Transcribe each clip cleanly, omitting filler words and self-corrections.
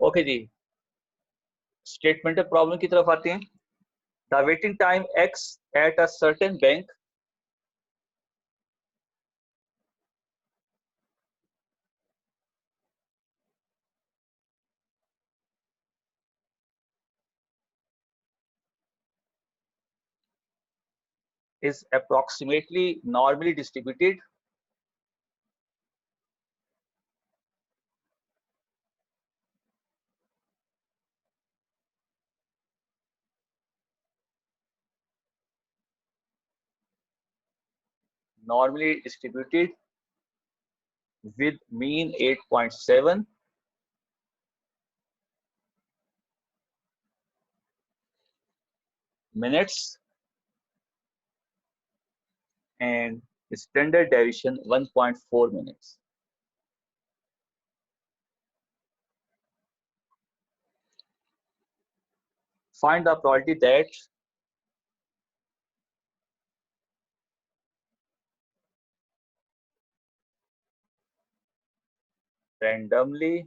Okay जी, statement problem की तरफ आते हैं। The waiting time x at a certain bank is approximately normally distributed with mean 8.7 minutes and standard deviation 1.4 minutes. Find the probability that randomly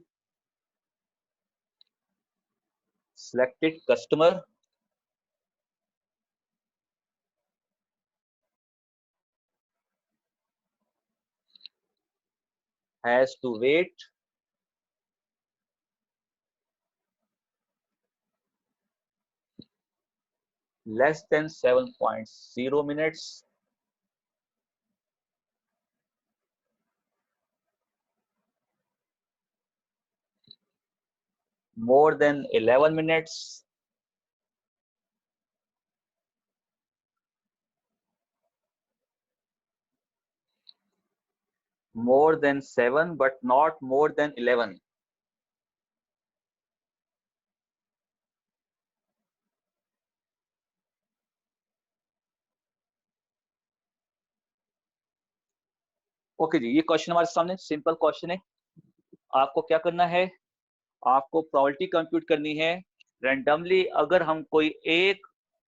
selected customer has to wait less than 7.0 minutes more than 11 minutes more than 7 but not more than 11. Okay जी, ये question हमारे सामने simple question है। आपको क्या करना है, आपको probability compute करनी है रैंडमली। अगर हम कोई एक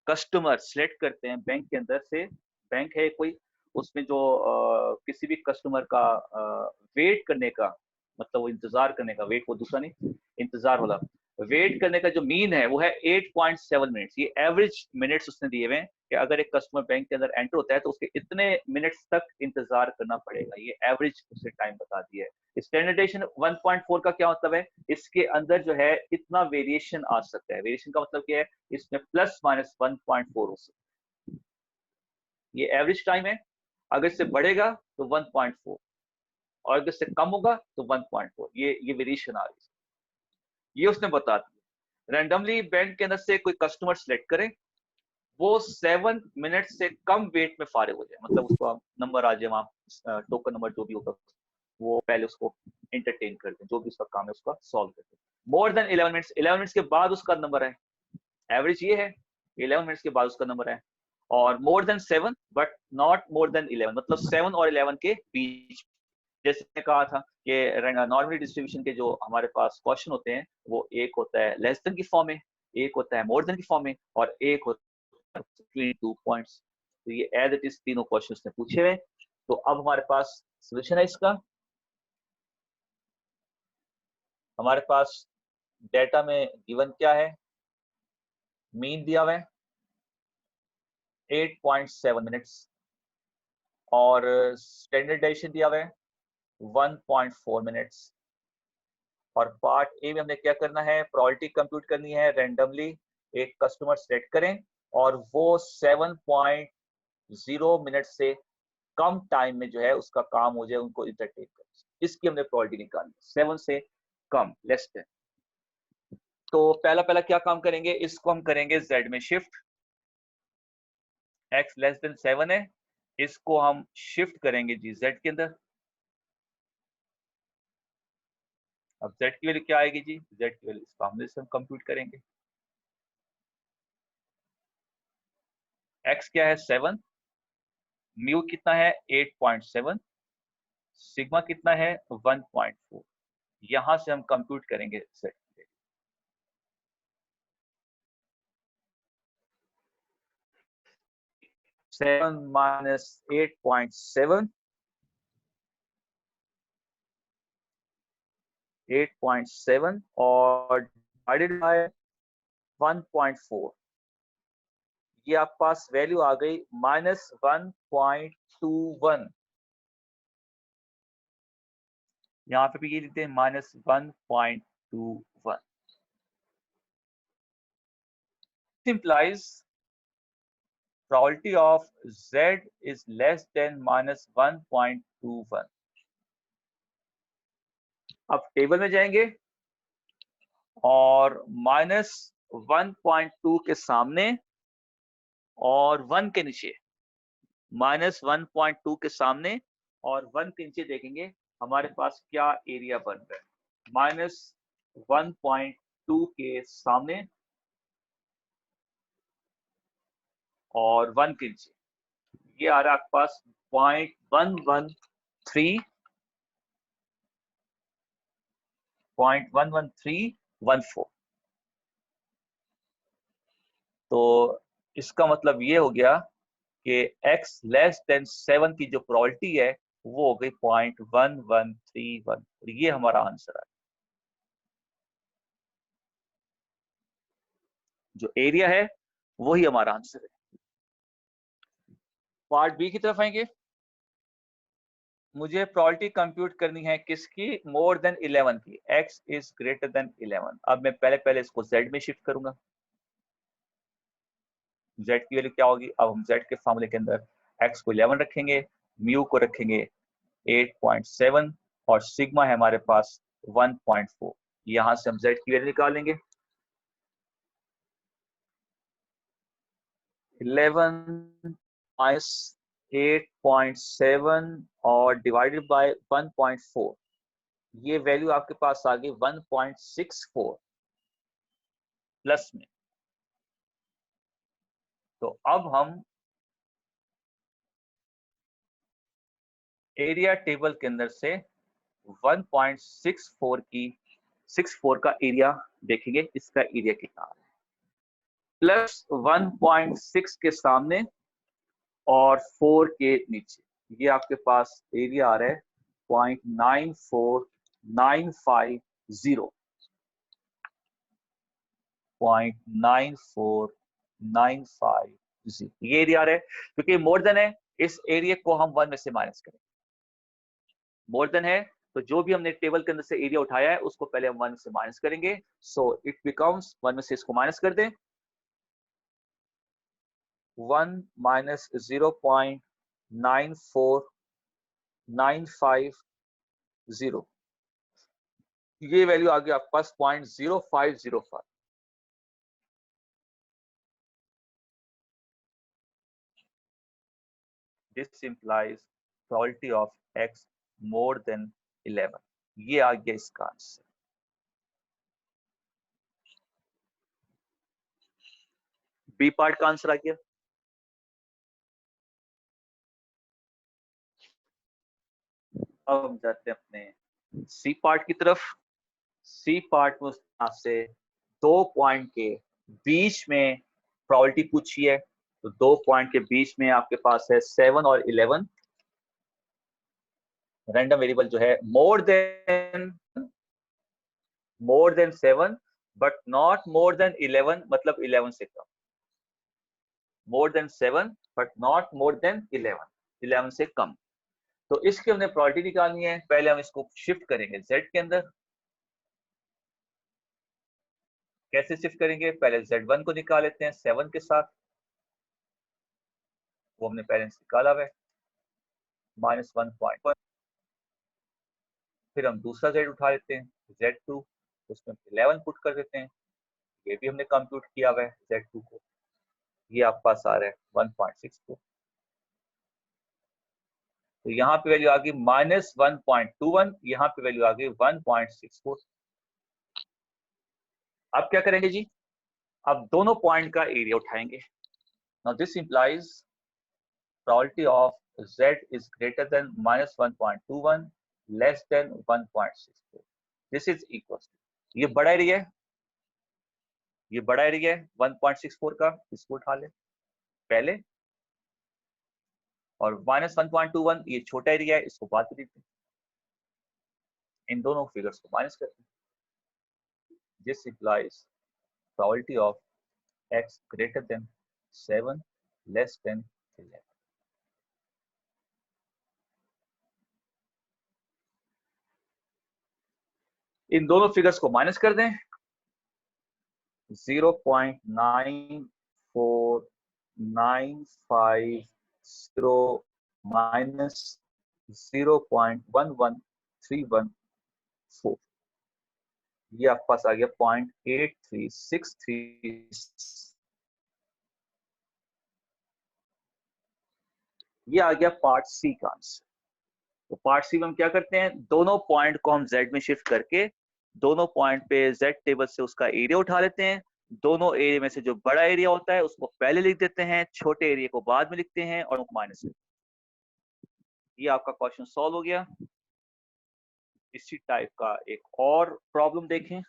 कस्टमर सिलेक्ट करते हैं बैंक के अंदर से, बैंक है कोई, उसमें जो किसी भी कस्टमर का वेट करने का मतलब वो इंतजार करने का, वेट वो दूसरा नहीं, इंतजार वाला, वेट करने का जो मीन है वो है 8.7 मिनट्स। ये एवरेज मिनट्स उसने दिए हुए हैं कि अगर एक कस्टमर बैंक के अंदर एंटर होता है तो उसके इतने मिनट्स तक इंतजार करना पड़ेगा। ये एवरेज उसने टाइम बता दिया है। स्टैंडर्डाइजेशन 1.4 का क्या मतलब है, इसके अंदर जो है इतना वेरिएशन आ सकता है। वेरिएशन का मतलब क्या है, इसमें प्लस माइनस 1.4 हो सकता है। ये एवरेज टाइम है, अगर इससे बढ़ेगा तो 1.4 और अगर इससे कम होगा तो 1.4। ये वेरिएशन आ रही है, ये उसने बता दिया। रैंडमली बैंक के अंदर से कोई कस्टमर सिलेक्ट करें, वो 7 मिनट से कम वेट में फारिग हो जाए, मतलब उसको नंबर आ जाए वहां, टोकन नंबर जो भी होगा वो पहले उसको एंटरटेन करते हैं, जो भी उसका काम है उसका सॉल्व करते हैं। मोर देन 11 मिनट्स, 11 मिनट्स के बाद उसका नंबर है, एवरेज ये है 11 मिनट्स के बाद उसका नंबर है। और मोर than 7 but not more than 11, मतलब 7 और 11 के बीच। जैसे मैंने कहा था कि नॉर्मली डिस्ट्रीब्यूशन के जो हमारे पास क्वेश्चन होते हैं वो एक होता है लेस देन की फॉर्म में, एक होता है मोर देन की फॉर्म में, और एक होता है between 2 पॉइंट्स। तो ये एज इट इज तीनों क्वेश्चन ने पूछे हुए। तो अब हमारे पास सोल्यूशन है इसका। हमारे पास डेटा में गिवन क्या है, मीन दिया हुआ है 8.7 मिनट्स और स्टैंडर्ड डेविएशन दिया हुआ है 1.4 मिनट्स। और पार्ट ए में हमने क्या करना है, प्रोबेबिलिटी कंप्यूट करनी है। रैंडमली एक कस्टमर सेलेक्ट करें और वो 7.0 मिनट से कम टाइम में जो है उसका काम हो जाए, उनको इंटरटेन करें। इसकी हमने प्रोबेबिलिटी निकाली 7 से कम, लेस देन। तो पहला पहला क्या काम करेंगे, इसको हम करेंगे z में शिफ्ट। x लेस देन 7 है, इसको हम शिफ्ट करेंगे जी z के अंदर। अब z की वैल्यू क्या आएगी जी, z की वैल्यू इसका हम कंप्यूट करेंगे। x क्या है 7, म्यू कितना है 8.7, सिग्मा कितना है 1.4। यहां से हम कंप्यूट करेंगे z। 7 minus 8.7, 8.7 और डिवाइडेड बाय 1.4, ये आपके पास वैल्यू आ गई -1.21। यहाँ पे भी ये लिखते हैं -1.21। implies probability of z is less than -1.21। अब टेबल में जाएंगे और -1.2 के सामने और 1 के नीचे, -1.2 के सामने और 1 के नीचे देखेंगे हमारे पास क्या एरिया बन रहा है। -1.2 के सामने और 1 के नीचे, ये आ रहा है आपके पास 0.11314। तो इसका मतलब ये हो गया कि x लेस देन 7 की जो प्रोबेबिलिटी है वो हो गई 0.1131। ये हमारा आंसर है। जो एरिया है वही हमारा आंसर है। पार्ट बी की तरफ आएंगे। मुझे प्रोबेबिलिटी कंप्यूट करनी है किसकी, मोर देन 11 की, x इज ग्रेटर देन 11। अब मैं पहले इसको z में शिफ्ट करूंगा। z की वैल्यू क्या होगी, अब हम z के फॉर्मूले के अंदर x को 11 रखेंगे, म्यू को रखेंगे 8.7 और सिग्मा है हमारे पास 1.4। यहां से हम z की वैल्यू निकालेंगे। 11 माइनस 8.7 और डिवाइडेड बाय 1.4, ये वैल्यू आपके पास आ गई 1.64 प्लस में। तो अब हम एरिया टेबल के अंदर से 1.64 का एरिया देखेंगे, इसका एरिया कितना है। प्लस 1.6 के सामने और 4 के नीचे, ये आपके पास एरिया आ रहा है 0.94950, 0.94950 ये एरिया आ रहा है। क्योंकि मोर देन है, इस एरिया को हम 1 में से माइनस करें। मोर देन है तो जो भी हमने टेबल के अंदर से एरिया उठाया है उसको पहले हम 1 से माइनस करेंगे। सो इट बिकम्स, 1 में से इसको माइनस कर दें, 1 माइनस 0.94950, ये वैल्यू आ गई आपके पास 0.0505। This implies probability of x more than 11। ये आ गया इसका आंसर। बी पार्ट का आंसर आ गया। अब हम जाते हैं अपने सी पार्ट की तरफ। सी पार्ट में आपसे 2 पॉइंट के बीच में प्रोबेबिलिटी पूछी है। तो 2 पॉइंट के बीच में आपके पास है 7 और 11। रैंडम वेरिएबल जो है more than 7 but not more than 11, मतलब 11 से कम। More than 7 but not more than 11, 11 से कम। तो इसकी हमने प्रोबेबिलिटी निकालनी है। पहले हम इसको शिफ्ट करेंगे z के अंदर। कैसे शिफ्ट करेंगे, पहले z1 को निकाल लेते हैं 7 के साथ, वो हमने पहले निकाला हुआ है -1.1। फिर हम दूसरा z उठा लेते हैं z2, उसमें 11 पुट कर देते हैं, ये भी हमने कंप्यूट किया हुआ है z2 को, ये आपके पास आ रहा है 1.64। तो यहाँ पे वैल्यू आ गई -1.21, यहाँ पे वैल्यू आ गई 1.64। अब क्या करेंगे जी, अब दोनों पॉइंट का एरिया उठाएंगे। Now this implies probability of z is greater than -1.21 less than 1.64। this is equals to, ये बड़ा एरिया है, ये बड़ा एरिया है 1.64 का, इसको उठा ले पहले। और -1.21 ये छोटा एरिया है, इसको बाद में देखते हैं। इन दोनों फिगर्स को माइनस करते हैं। This implies probability of x greater than 7 less than 11. इन दोनों फिगर्स को माइनस कर दें। 0.94950 माइनस 0.11314, ये आपके पास आ गया 0.8363। ये आ गया पार्ट सी का आंसर। तो पार्ट सी में हम क्या करते हैं, दोनों पॉइंट को हम जेड में शिफ्ट करके दोनों पॉइंट पे जेड टेबल से उसका एरिया उठा लेते हैं। दोनों एरिया में से जो बड़ा एरिया होता है उसको पहले लिख देते हैं, छोटे एरिया को बाद में लिखते हैं और माइनस करते हैं। ये आपका क्वेश्चन सॉल्व हो गया। इसी टाइप का एक और प्रॉब्लम देखें।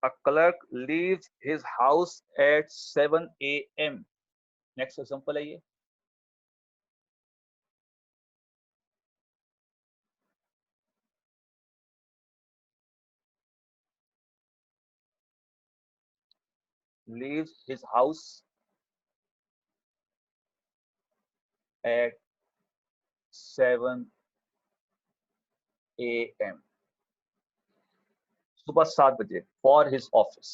A clerk leaves his house at 7 a.m. Next example है ये। Leaves his house at 7 a.m. सुबह 7 बजे for his office.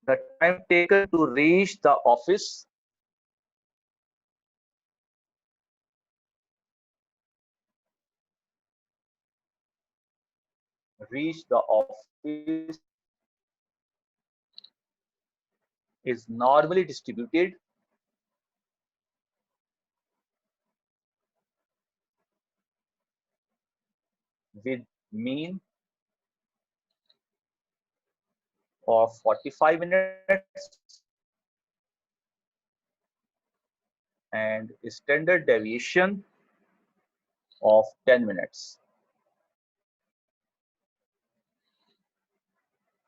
The time taken to reach the office is normally distributed with mean of 45 minutes and standard deviation of 10 minutes.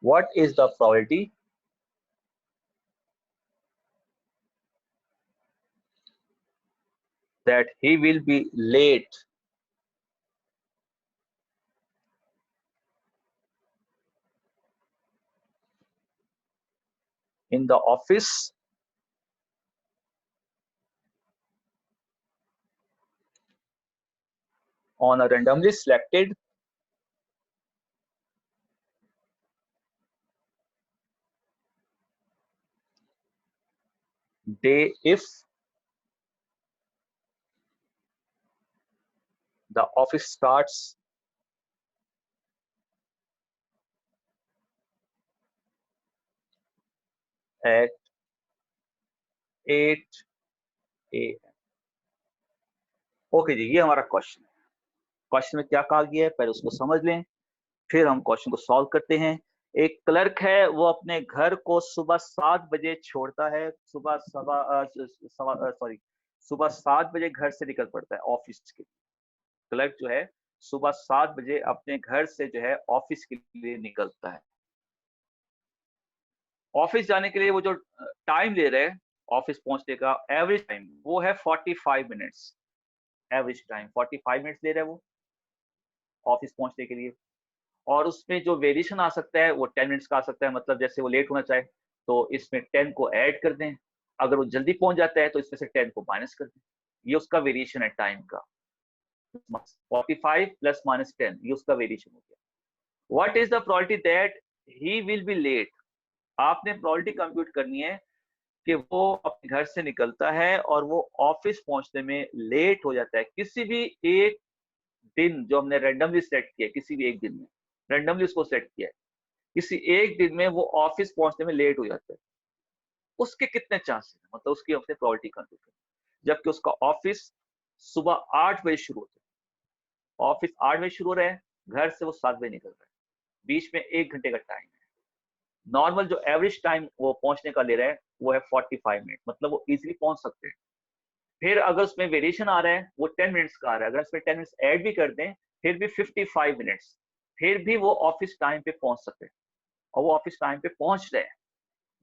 What is the probability that he will be late in the office on a randomly selected day if the office starts at 8 a.m. Okay जी, ये हमारा question है। Question में क्या कहा गया है पहले उसको समझ लें, फिर हम क्वेश्चन को सॉल्व करते हैं। एक क्लर्क है, वो अपने घर को सुबह 7 बजे छोड़ता है। सुबह 7 बजे घर से निकल पड़ता है ऑफिस के लिए। क्लर्क जो है सुबह 7 बजे अपने घर से जो है ऑफिस के लिए निकलता है। ऑफिस जाने के लिए वो जो टाइम ले रहे हैं ऑफिस पहुंचने का, एवरेज टाइम वो है 45 मिनट्स। एवरेज टाइम 45 मिनट्स ले रहा है वो ऑफिस पहुंचने के लिए। और उसमें जो वेरिएशन आ सकता है वो 10 मिनट्स का आ सकता है। मतलब जैसे वो लेट होना चाहे तो इसमें 10 को ऐड कर दें, अगर वो जल्दी पहुंच जाता है तो इसमें से 10 को माइनस कर दें। ये उसका वेरिएशन है टाइम का। 45 प्लस माइनस 10, ये उसका वेरिएशन हो गया। What is the probability that he will be late. आपने प्रोबेबिलिटी कंप्यूट करनी है कि वो अपने घर से निकलता है और वो ऑफिस पहुंचने में लेट हो जाता है किसी भी एक दिन जो हमने रैंडमली सेट किया, किसी भी एक दिन में। रेंडमली उसको सेट किया है, किसी एक दिन में वो ऑफिस पहुंचने में लेट हो जाता है, उसके कितने चांसेस है, मतलब उसकी अपने प्रोबेबिलिटी कंप्यूट करें। जबकि उसका ऑफिस सुबह 8 बजे शुरू होता है, ऑफिस 8 बजे शुरू हो रहा है, घर से वो 7 बजे निकल रहा है, बीच में 1 घंटे का टाइम है। नॉर्मल जो एवरेज टाइम वो पहुंचने का ले रहा है वो है 45 मिनट, मतलब वो इजीली पहुंच सकते हैं। फिर अगर उसमें वेरिएशन आ रहा है वो 10 मिनट्स का आ रहा है, अगर उसमें 10 मिनट्स ऐड भी कर दें फिर भी 55 मिनट्स, फिर भी वो ऑफिस टाइम पे पहुंच सकते हैं, और वो ऑफिस टाइम पे पहुंच रहे हैं।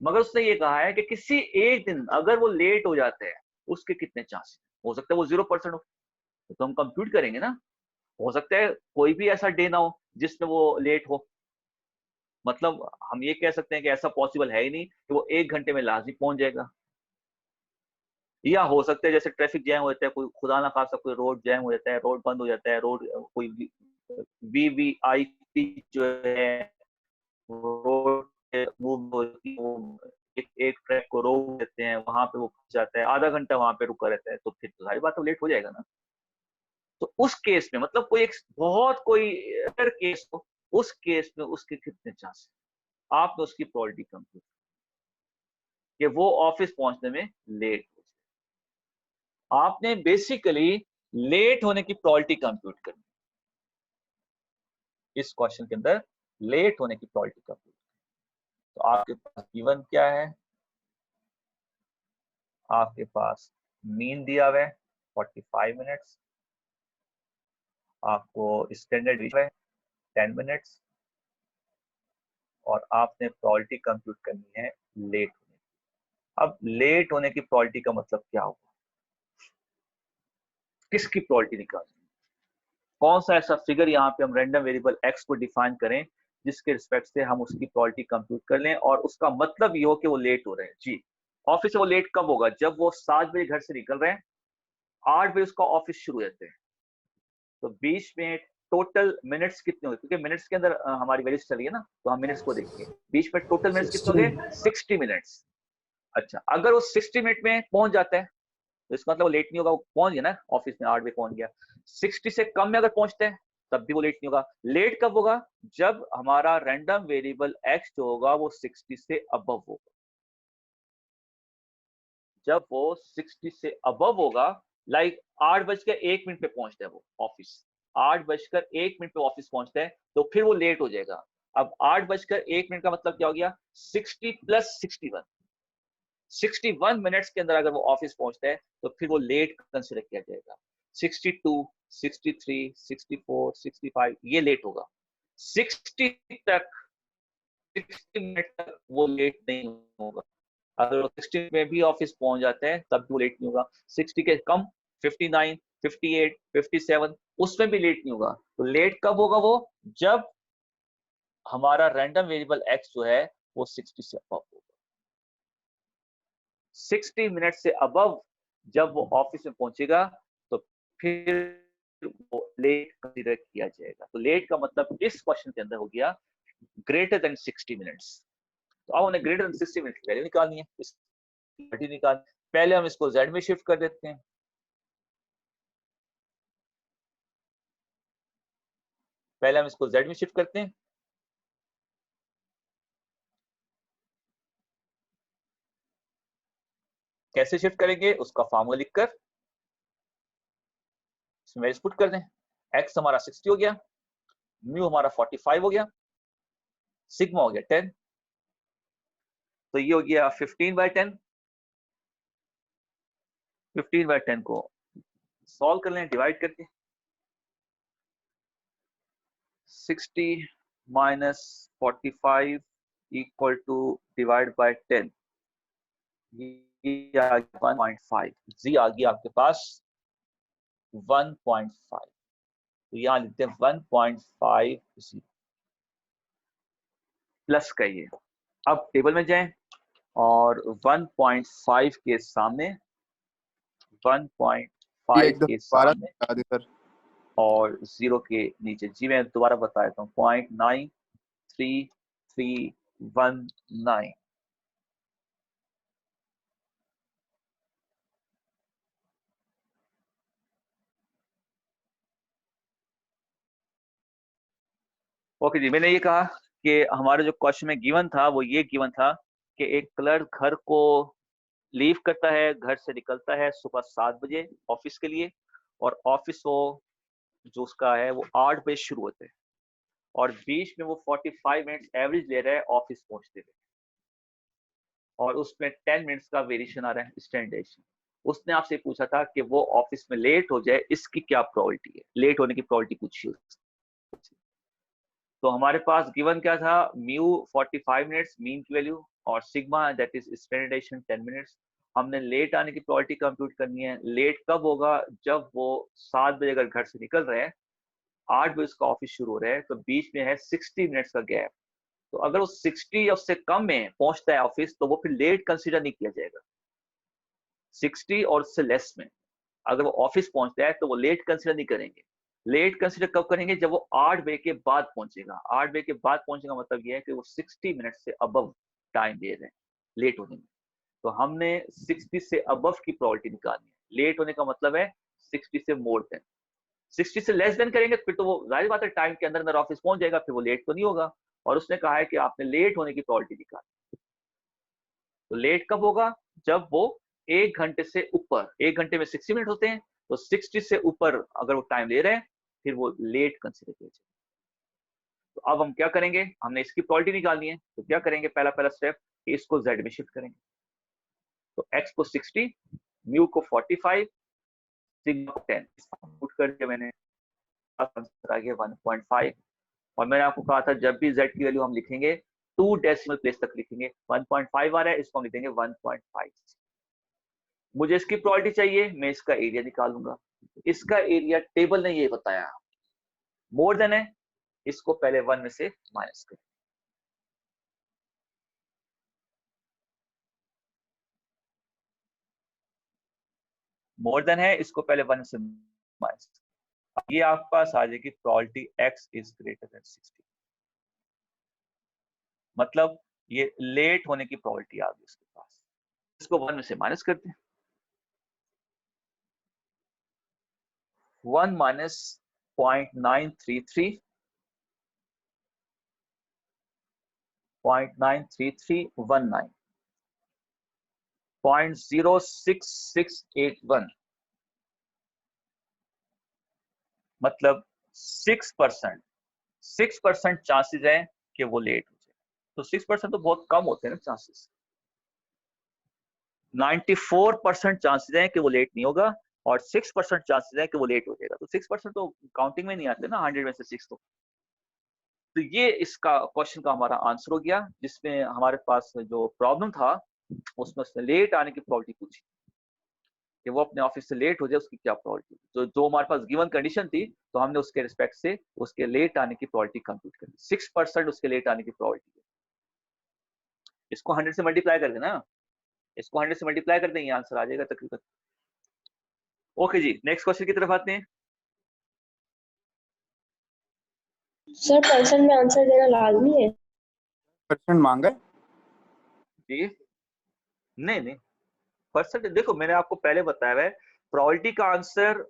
मगर उसने ये कहा है कि किसी एक दिन अगर वो लेट हो जाते हैं, उसके कितने चांस हो सकता है वो 0% हो, तो हम कंप्यूट करेंगे ना। हो सकता है कोई भी ऐसा डे ना हो जिसमें वो लेट हो, मतलब हम ये कह सकते हैं कि ऐसा पॉसिबल है ही नहीं कि वो 1 घंटे में लाजमी पहुंच जाएगा। या हो सकता है जैसे ट्रैफिक जैम हो जाता है, कोई खुदा ना खास्ता कोई रोड जैम हो जाता है, रोड बंद हो जाता है, रोड कोई वीवीआईपी जो है रोड मूव होती है, वो एक ट्रैक को रोक देते हैं, वहां पे वो फंस जाता है, आधा घंटा वहां पे रुका रहता है, तो फिर तो सारी बात तो लेट हो जाएगा ना। तो उस केस में मतलब कोई एक बहुत कोई रेयर केस हो, उस केस में उसके कितने चांस है, आपने उसकी प्रोबेबिलिटी कंप्यूट कि वो ऑफिस पहुंचने में लेट हो जाए। आपने बेसिकली लेट होने की प्रोबेबिलिटी कंप्यूट करनी इस क्वेश्चन के अंदर, लेट होने की प्रोबेबिलिटी कंप्यूट। तो आपके पास गिवन क्या है, आपके पास मीन दिया हुआ है 45 मिनट्स, आपको स्टैंडर्ड है 10 मिनट्स, और आपने प्रोबेबिलिटी कंप्यूट करनी है लेट होने की। अब लेट होने की प्रोबेबिलिटी का मतलब क्या होगा, किसकी प्रोबेबिलिटी निकालनी, कौन सा ऐसा फिगर यहाँ पे हम रैंडम वेरिएबल एक्स को डिफाइन करें जिसके रिस्पेक्ट से हम उसकी प्रोबेबिलिटी कंप्यूट कर लें, और उसका मतलब ये हो कि वो लेट हो रहे हैं। जी, ऑफिस से वो लेट कब होगा, जब वो 7 बजे घर से निकल रहे हैं, 8 बजे उसका ऑफिस शुरू रहते हैं, तो बीच में टोटल मिनट्स कितने हुए, क्योंकि मिनट्स के अंदर हमारी वैल्यूज चली है ना, तो हम मिनट्स को देखेंगे, बीच में टोटल मिनट्स कितने हो गए, 60 मिनट्स। अच्छा, अगर वो 60 मिनट में पहुंच जाता है तो इसका मतलब वो लेट नहीं होगा, वो पहुंच गया ना ऑफिस में, 8 बजे पहुंच गया। 60 से कम में अगर पहुंचते हैं तब भी वो लेट नहीं होगा। लेट कब होगा, जब हमारा रैंडम वेरिएबल एक्स जो होगा वो 60 से अबव होगा, जब वो 60 से अबव होगा, लाइक 8 बज के 1 मिनट पे पहुंचता है वो ऑफिस, 8 बजकर 1 मिनट पे ऑफिस पहुंचता है, तो फिर वो लेट हो जाएगा। अब 8 बजकर 1 मिनट का मतलब क्या हो गया, 60 प्लस 61, 61 मिनट्स के अंदर अगर वो ऑफिस पहुंचता है तो फिर वो लेट कंसिडर किया जाएगा। 62, 63, 64, 65 ये लेट होगा। 60 तक, 60 मिनट तक वो लेट नहीं होगा। अगर वो 60 में भी ऑफिस पहुंच जाते हैं तब भी वो लेट नहीं होगा। 60 के कम 59, 58, 57 उसमें भी लेट नहीं होगा। तो लेट कब होगा वो, जब हमारा रैंडम वेरिएबल एक्स जो है वो 60 से अबव होगा। 60 मिनट से अबव जब वो ऑफिस में पहुंचेगा तो फिर वो लेट कंसीडर किया जाएगा। तो लेट का मतलब इस क्वेश्चन के अंदर हो गया ग्रेटर देन 60 मिनट्स। तो अब उन्हें ग्रेटर देन 60 मिनट की वैल्यू निकालनी है, इसकी निकाल, पहले हम इसको z में शिफ्ट कर देते हैं, पहले हम इसको z में शिफ्ट करते हैं। कैसे शिफ्ट करेंगे उसका फार्मूला लिखकर इसमें पुट कर दें। x हमारा 60 हो गया, म्यू हमारा 45 हो गया, सिग्मा हो गया 10, तो ये हो गया 15/10। 15/10 को सॉल्व कर लें डिवाइड करके, 60 minus 45 equal to divide by 10, ये आ गया 1.5, जी आ गया आपके पास 1.5। तो यहाँ लिखते हैं 1.5 प्लस का ये। अब टेबल में जाएं और 1.5 के सामने, 1.5 एकदम के दोबारा सामने बता दें सर। और 0 के नीचे, जी मैं दोबारा बता देता हूँ, 0.9339। ओके जी, मैंने ये कहा कि हमारा जो क्वेश्चन में गिवन था वो ये गिवन था कि एक क्लर्क घर को लीव करता है, घर से निकलता है सुबह 7 बजे ऑफिस के लिए, और ऑफिस वो जो उसका है वो 8 बजे शुरू होते हैं, और बीच में वो 45 मिनट्स एवरेज ले रहा है ऑफिस पहुंचते हुए, और उसमें 10 मिनट्स का वेरिएशन आ रहा है स्टैंडर्ड। उसने आपसे पूछा था कि वो ऑफिस में लेट हो जाए, इसकी क्या प्रोबेबिलिटी है, लेट होने की प्रोबेबिलिटी पूछी उससे। तो हमारे पास गिवन क्या था, म्यू 45 मिनट्स मीन की वैल्यू, और sigma that is standardisation 10 minutes. हमने लेट आने की प्रोबेबिलिटी कंप्यूट करनी है। लेट कब होगा, जब वो 7 बजे अगर घर से निकल रहे हैं, 8 बजे उसका ऑफिस शुरू हो रहा है, तो बीच में है 60 मिनट्स का गैप। तो अगर वो 60 या उससे कम में पहुंचता है ऑफिस, तो वो फिर लेट कंसीडर नहीं किया जाएगा। 60 और उससे लेस में अगर वो ऑफिस पहुंचता है तो वो लेट कंसीडर नहीं करेंगे। लेट कंसीडर कब करेंगे, जब वो 8 बजे के बाद पहुंचेगा। 8 बजे के बाद पहुंचेगा मतलब ये है कि वो 60 मिनट से अबव टाइम दे रहे हैं लेट होने में। तो हमने 60 से अबव की प्रोबेबिलिटी निकालनी है। लेट होने का मतलब है 60 से मोर देन। 60 से लेस देन करेंगे फिर तो वो जाहिर बात है टाइम के अंदर अंदर ऑफिस पहुंच जाएगा, फिर वो लेट तो नहीं होगा। और उसने कहा है कि आपने लेट होने की प्रोबेबिलिटी निकाली। तो लेट कब होगा, जब वो 1 घंटे से ऊपर, 1 घंटे में 60 मिनट होते हैं, तो 60 से ऊपर अगर वो टाइम ले रहे हैं, फिर वो लेट कंसिडर किया जाए। तो अब हम क्या करेंगे, हमने इसकी प्रोबेबिलिटी निकालनी है, तो क्या करेंगे, पहला पहला स्टेप, इसको जेड में शिफ्ट करेंगे। तो एक्स को 60, म्यू को 45, सिग्मा को 10 पुट करके मैंने आंसर आ गया 1.5। और मैंने आपको कहा था जब भी z की वैल्यू हम लिखेंगे 2 डेसिमल प्लेस तक लिखेंगे। 1.5 आ रहा है, इसको हम लिखेंगे 1.5। मुझे इसकी प्रोबेबिलिटी चाहिए, मैं इसका एरिया निकालूंगा। इसका एरिया टेबल ने ये बताया मोर देन है, इसको पहले 1 में से माइनस करें। मोर देन है, इसको पहले 1 से माइनस। ये आपके पास आ जाएगी probability x is greater than 60, मतलब ये लेट होने की प्रोबेबिलिटी आ गई उसके पास। इसको 1 में से माइनस करते हैं। 1 माइनस 0.933, 0.93319, 0.06681, मतलब 6%। 6% चांसेस है कि वो लेट हो जाए। तो 6% तो बहुत कम होते हैं ना चांसेस। 94% चांसेस है कि वो लेट नहीं होगा, और 6% चांसेस है कि वो लेट हो जाएगा। तो 6% तो काउंटिंग में नहीं आते ना, 100 में से 6 तो ये इसका क्वेश्चन का हमारा आंसर हो गया, जिसमें हमारे पास जो प्रॉब्लम था उसमें उसने लेट आने की प्रोबेबिलिटी पूछी कि वो अपने ऑफिस से लेट हो जाए, उसकी क्या प्रोबेबिलिटी। तो जो हमारे पास गिवन कंडीशन थी, तो हमने उसके रिस्पेक्ट से उसके लेट आने की प्रोबेबिलिटी कंप्यूट कर दी। 6% उसके लेट आने की प्रोबेबिलिटी है। इसको 100 से मल्टीप्लाई कर देना, इसको 100 से मल्टीप्लाई कर देंगे, आंसर आ जाएगा तकरीबन। ओके जी, नेक्स्ट क्वेश्चन की तरफ आते हैं। सर परसेंट में आंसर देना लाजमी है? परसेंट मांगा है? जी नहीं नहीं, परसेंट देखो मैंने आपको पहले बताया है, प्रोबेबिलिटी का आंसर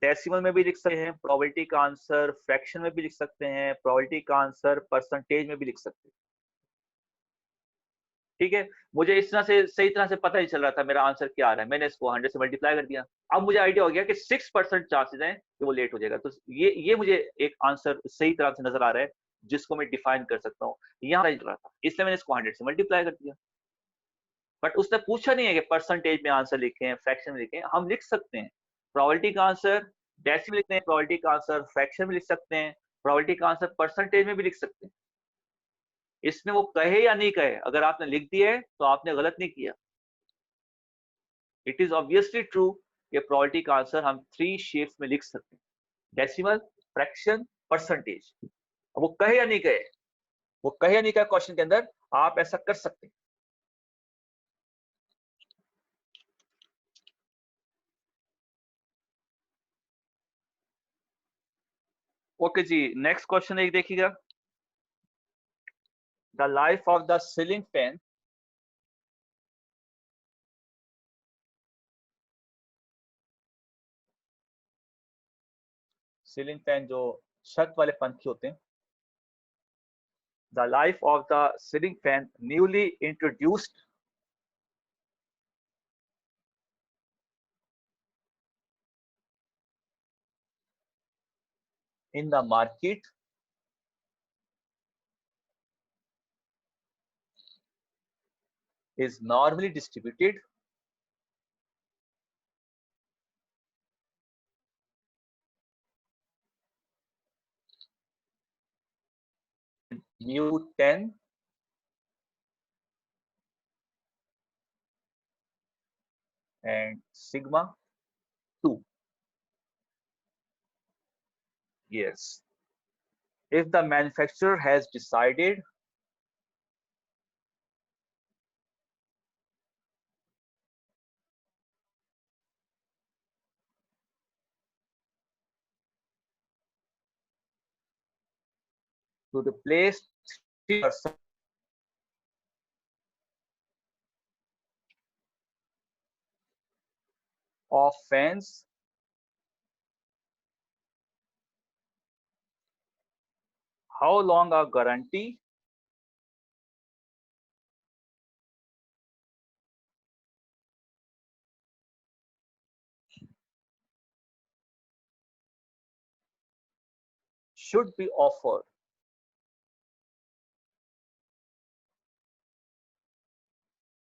डेसिमल में भी लिख सकते हैं, प्रोबेबिलिटी का आंसर फ्रैक्शन में भी लिख सकते हैं, प्रोबेबिलिटी का आंसर परसेंटेज में भी लिख सकते हैं। ठीक है, मुझे इस तरह से सही तरह से पता ही चल रहा था मेरा आंसर क्या आ रहा है, मैंने इसको 100 से मल्टीप्लाई कर दिया। अब मुझे आइडिया हो गया कि 6% चांसेस हैं कि वो लेट हो जाएगा। तो ये मुझे एक आंसर सही तरह से नजर आ रहा है, जिसको मैं डिफाइन कर सकता हूँ। यहाँ रहा था, इसलिए मैंने इसको 100 से मल्टीप्लाई कर दिया। बट उसने पूछा नहीं है कि परसेंटेज में आंसर लिखें, फ्रैक्शन में लिखें। हम लिख सकते हैं प्रोबेबिलिटी का आंसर डेसिमल लिखते हैं, प्रोबेबिलिटी का आंसर फ्रैक्शन में लिख सकते हैं, प्रोबेबिलिटी का आंसर परसेंटेज में भी लिख सकते हैं। इसमें वो कहे या नहीं कहे, अगर आपने लिख दिया है तो आपने गलत नहीं किया। इट इज ऑब्वियसली ट्रू कि प्रोबेबिलिटी का आंसर हम 3 शेप्स में लिख सकते हैं, डेसिमल, फ्रैक्शन, परसेंटेज। वो कहे या नहीं कहे, वो कहे या नहीं कहे क्वेश्चन के अंदर, आप ऐसा कर सकते हैं। ओके जी, नेक्स्ट क्वेश्चन एक देखिएगा। The life of the ceiling fan ceiling fan जो छत वाले पंखे होते हैं, The life of the ceiling fan newly introduced in the market is normally distributed mu 10 and sigma 2. Yes. If the manufacturer has decided to replace 3% of fans, how long a guarantee should be offered?